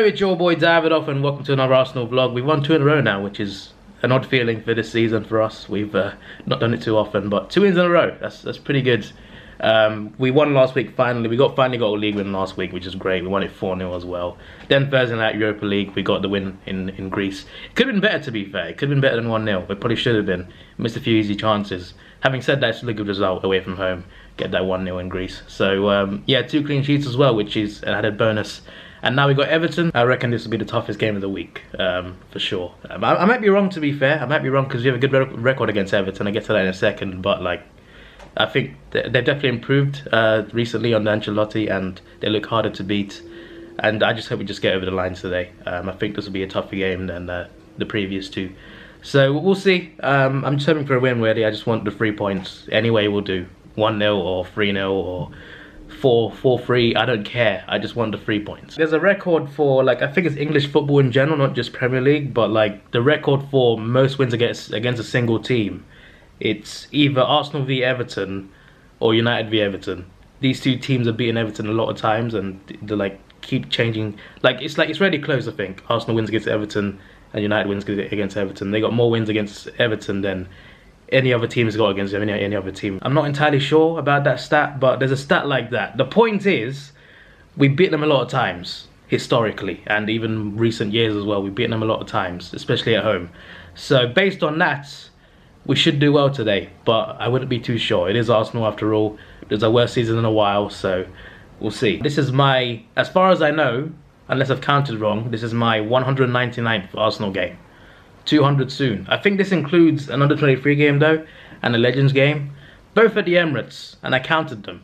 it's your boy Davidoff and welcome to another Arsenal vlog. We've won 2 in a row now, which is an odd feeling for this season for us. We've not done it too often, but 2 wins in a row, that's pretty good. We won last week finally. We finally got a league win last week, which is great. We won it 4-0 as well. Then Thursday night Europa League, we got the win in Greece. It could have been better, to be fair. It could have been better than 1-0. It probably should have been. Missed a few easy chances. Having said that, it's still a good result away from home. Get that 1-0 in Greece. So yeah, 2 clean sheets as well, which is an added bonus. And now we got Everton. I reckon this will be the toughest game of the week, for sure. I might be wrong, to be fair. I might be wrong because we have a good record against Everton. I'll get to that in a second. But like, I think they've definitely improved recently under Ancelotti, and they look harder to beat. And I just hope we just get over the line today. I think this will be a tougher game than the previous 2. So we'll see. I'm just hoping for a win, really. I just want the 3 points. Anyway, we'll do 1-0 or 3-0 or 4-3, I don't care. I just want the 3 points. There's a record for, like, I think it's English football in general, not just Premier League, but like the record for most wins against a single team. It's either Arsenal v Everton or United v Everton. These 2 teams have beaten Everton a lot of times, and they like keep changing. Like it's really close. I think Arsenal wins against Everton and United wins against Everton. They got more wins against Everton than any other team has got against any other team. I'm not entirely sure about that stat, but there's a stat like that. The point is, we beat them a lot of times, historically, and even recent years as well. We beat them a lot of times, especially at home. So based on that, we should do well today, but I wouldn't be too sure. It is Arsenal after all. It's our worst season in a while, so we'll see. This is my, as far as I know, unless I've counted wrong, this is my 199th Arsenal game. 200 soon. I think this includes an under-23 game though, and a Legends game. Both at the Emirates, and I counted them.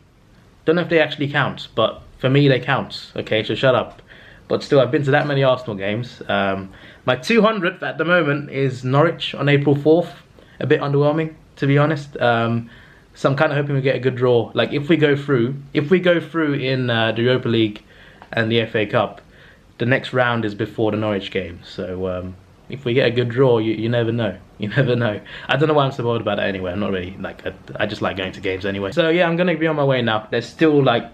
Don't know if they actually count, but for me they count. Okay, so shut up. But still, I've been to that many Arsenal games. My 200th at the moment is Norwich on April 4th. A bit underwhelming, to be honest. So I'm kind of hoping we get a good draw. Like if we go through in the Europa League and the FA Cup, the next round is before the Norwich game. So if we get a good draw, you never know. You never know. I don't know why I'm so bothered about it anyway. I'm not really, like, I just like going to games anyway. So yeah, I'm going to be on my way now. There's still like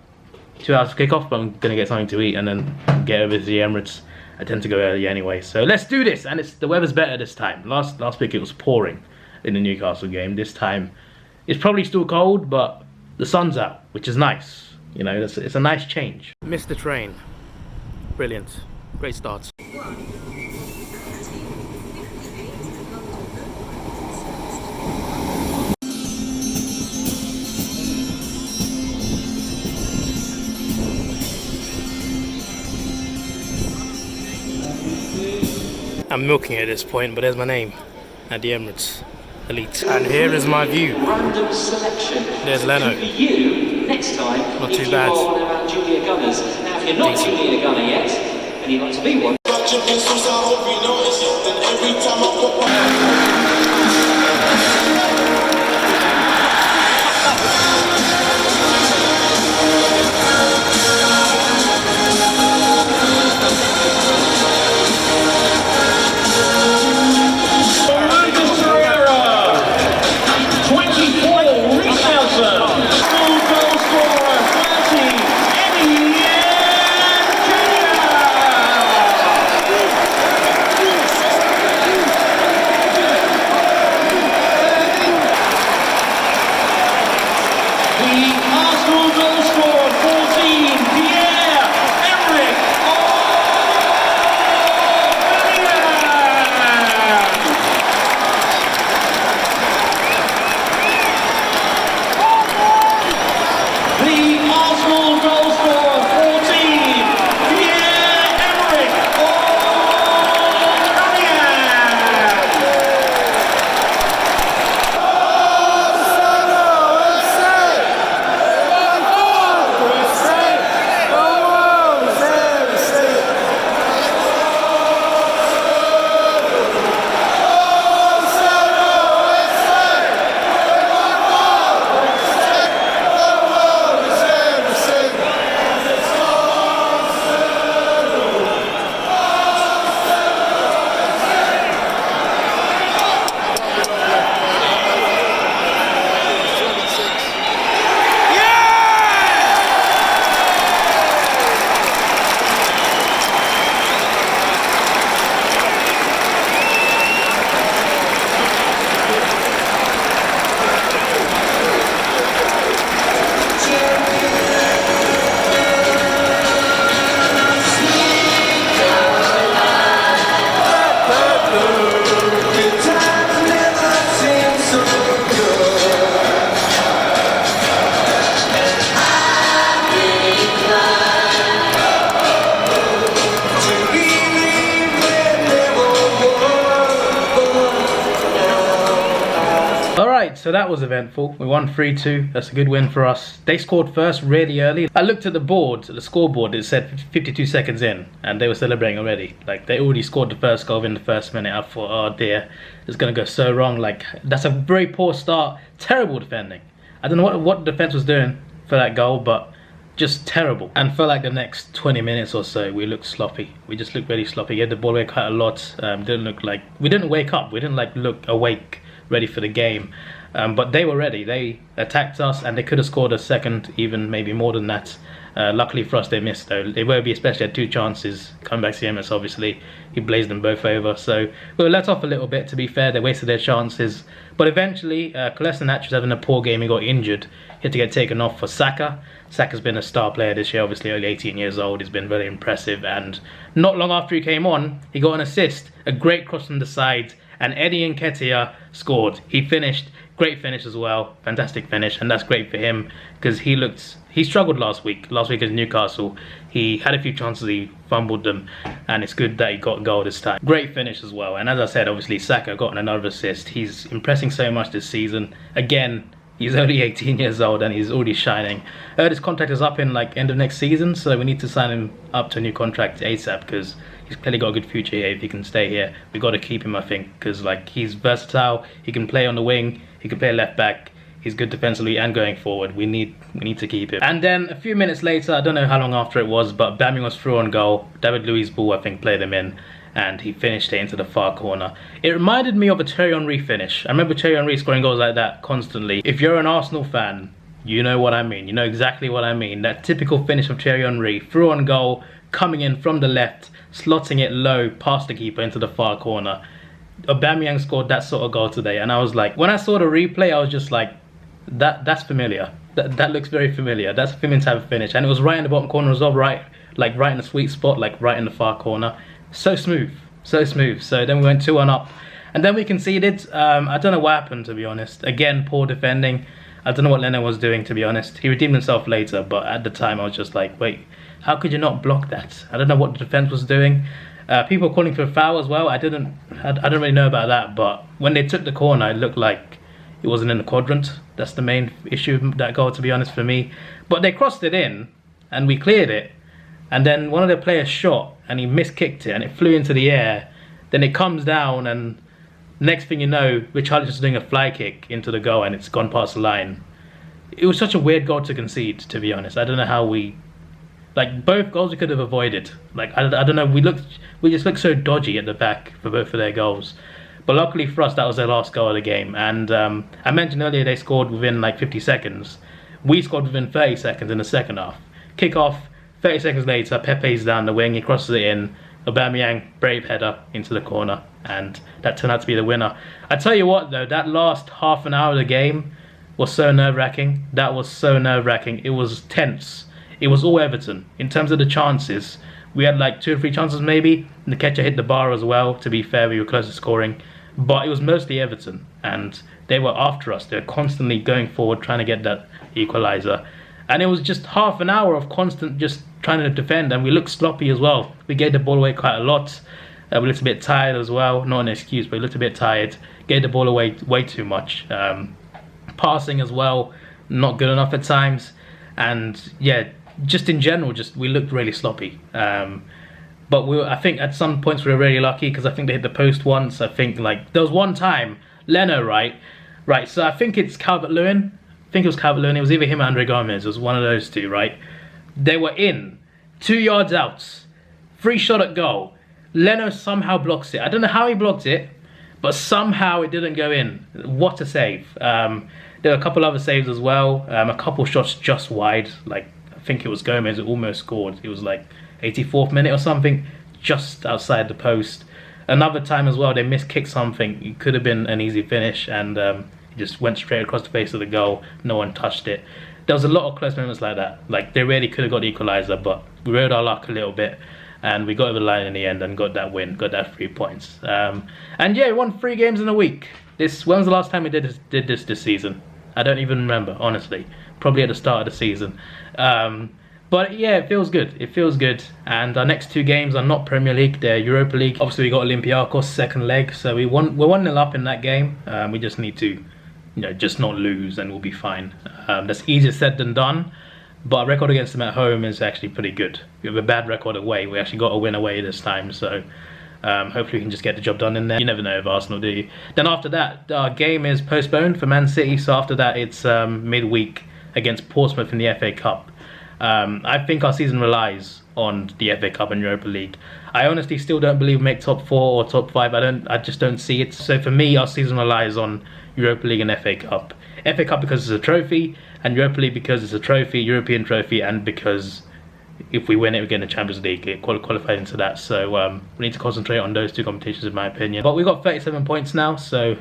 2 hours to kick off, but I'm going to get something to eat and then get over to the Emirates. I tend to go early anyway. So let's do this. And the weather's better this time. Last week it was pouring in the Newcastle game. This time it's probably still cold, but the sun's out, which is nice. You know, it's a nice change. Missed the train. Brilliant. Great start. I'm milking at this point, but there's my name at the Emirates. Elite. And here is my view. Random selection. There's Leno. For you, next time, not too bad. Julia Gunners. Now, if you're not Julia Gunner yet, and you'd like to be one. so that was eventful. We won 3-2. That's a good win for us. They scored first really early. I looked at the board, the scoreboard, it said 52 seconds in, and they were celebrating already. Like, they already scored the first goal in the first minute. I thought, oh dear, it's going to go so wrong. Like, that's a very poor start. Terrible defending. I don't know what the defense was doing for that goal, but just terrible. And for like the next 20 minutes or so, we looked sloppy. We just looked really sloppy. We had the ball away quite a lot. Didn't look like, we didn't wake up. We didn't like look awake, ready for the game. But they were ready. They attacked us, and they could have scored a second, even maybe more than that. Luckily for us, they missed though. They were especially had 2 chances. Coming back to CMS, obviously, he blazed them both over. So we were let off a little bit. To be fair, they wasted their chances. But eventually, Kolasinac was having a poor game. He got injured. He had to get taken off for Saka. Saka's been a star player this year, obviously only 18 years old. He's been very impressive, and not long after he came on, he got an assist, a great cross from the side, and Eddie Nketiah scored. He finished, great finish as well, fantastic finish, and that's great for him because he struggled last week against Newcastle. He had a few chances, he fumbled them, and it's good that he got a goal this time. Great finish as well, and as I said, obviously Saka got another assist. He's impressing so much this season. Again, he's only 18 years old and he's already shining. I heard his contract is up in like end of next season, so we need to sign him up to a new contract ASAP because he's clearly got a good future here. If he can stay here, we got to keep him, I think, because like he's versatile. He can play on the wing, he can play left back. He's good defensively and going forward. We need to keep him. And then a few minutes later, I don't know how long after it was, but Bammy was through on goal. David Luiz's ball, I think, played him in, and he finished it into the far corner. It reminded me of a Thierry Henry finish. I remember Thierry Henry scoring goals like that constantly. If you're an Arsenal fan, you know what I mean. You know exactly what I mean. That typical finish of Thierry Henry, through on goal, coming in from the left, slotting it low past the keeper into the far corner. Aubameyang scored that sort of goal today, and I was like, when I saw the replay, I was just like, that's familiar. That looks very familiar. That's a familiar type of finish, and it was right in the bottom corner as well, right in the sweet spot, like right in the far corner. So smooth, so smooth. So then we went 2-1 up, and then we conceded. I don't know what happened, to be honest. Again, poor defending. I don't know what Leno was doing, to be honest. He redeemed himself later, but at the time I was just like, wait, how could you not block that? I don't know what the defense was doing. People were calling for a foul as well. I don't really know about that, but when they took the corner, it looked like it wasn't in the quadrant. That's the main issue with that goal, to be honest, for me. But they crossed it in, and we cleared it. And then one of their players shot, and he miskicked it, and it flew into the air. Then it comes down, and next thing you know, Richarlison's doing a fly kick into the goal, and it's gone past the line. It was such a weird goal to concede, to be honest. I don't know how we... Like, both goals we could have avoided. Like, I don't know, we just looked so dodgy at the back for both of their goals. But luckily for us, that was their last goal of the game. And I mentioned earlier they scored within like 50 seconds. We scored within 30 seconds in the second half. Kick off, 30 seconds later, Pepe's down the wing, he crosses it in. Aubameyang, brave header into the corner. And that turned out to be the winner. I tell you what though, that last half an hour of the game was so nerve-wracking. That was so nerve-wracking. It was tense. It was all Everton. In terms of the chances, we had like 2 or 3 chances maybe. Nketiah hit the bar as well. To be fair, we were close to scoring. But it was mostly Everton. And they were after us. They were constantly going forward, trying to get that equaliser. And it was just half an hour of constant just trying to defend. And we looked sloppy as well. We gave the ball away quite a lot. We looked a bit tired as well. Not an excuse, but we looked a bit tired. Gave the ball away way too much. Passing as well, not good enough at times. And yeah, just in general, we looked really sloppy. But I think at some points we were really lucky because I think they hit the post once. I think like there was one time, Leno, right. So I think it's Calvert-Lewin. I think it was Calvert-Lewin. It was either him or Andre Gomez. It was one of those two, right? They were in, 2 yards out, free shot at goal. Leno somehow blocks it. I don't know how he blocked it, but somehow it didn't go in. What a save! There were a couple other saves as well. A couple shots just wide. Like I think it was Gomez who almost scored. It was like 84th minute or something, just outside the post. Another time as well, they miskicked something. It could have been an easy finish, and it just went straight across the face of the goal. No one touched it. There was a lot of close moments like that. Like they really could have got the equaliser, but we rode our luck a little bit, and we got over the line in the end and got that win, got that 3 points. And yeah, we won 3 games in a week. When was the last time we did this season? I don't even remember, honestly. Probably at the start of the season. But yeah, it feels good. It feels good. And our next 2 games are not Premier League, they're Europa League. Obviously, we got Olympiacos second leg, so we're 1-0 up in that game. We just need to just not lose, and we'll be fine. That's easier said than done, but our record against them at home is actually pretty good. We have a bad record away. We actually got a win away this time, so hopefully we can just get the job done in there. You never know with Arsenal, do you? Then after that, our game is postponed for Man City, so after that it's midweek against Portsmouth in the FA Cup. I think our season relies on the FA Cup and Europa League. I honestly still don't believe we make top 4 or top 5. I just don't see it. So for me, our season relies on Europa League and FA Cup. FA Cup because it's a trophy, and Europa League because it's a trophy, European trophy, and because if we win it, we get in the Champions League, get qualified into that. So we need to concentrate on those two competitions, in my opinion. But we've got 37 points now, so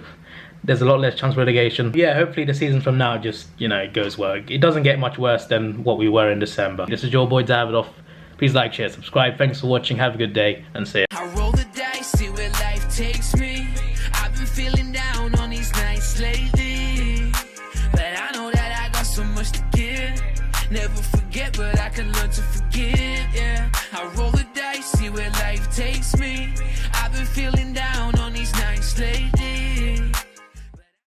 there's a lot less chance of relegation. Yeah, hopefully the season from now just, goes well. It doesn't get much worse than what we were in December. This is your boy Davidoff. Please like, share, subscribe. Thanks for watching. Have a good day, and see ya. I roll the dice, see where life takes me. I've been feeling down on these nights lately, but I know that I got so much to give. Never forget, but I can learn to forgive, yeah. I roll the dice, see where life takes me. I've been feeling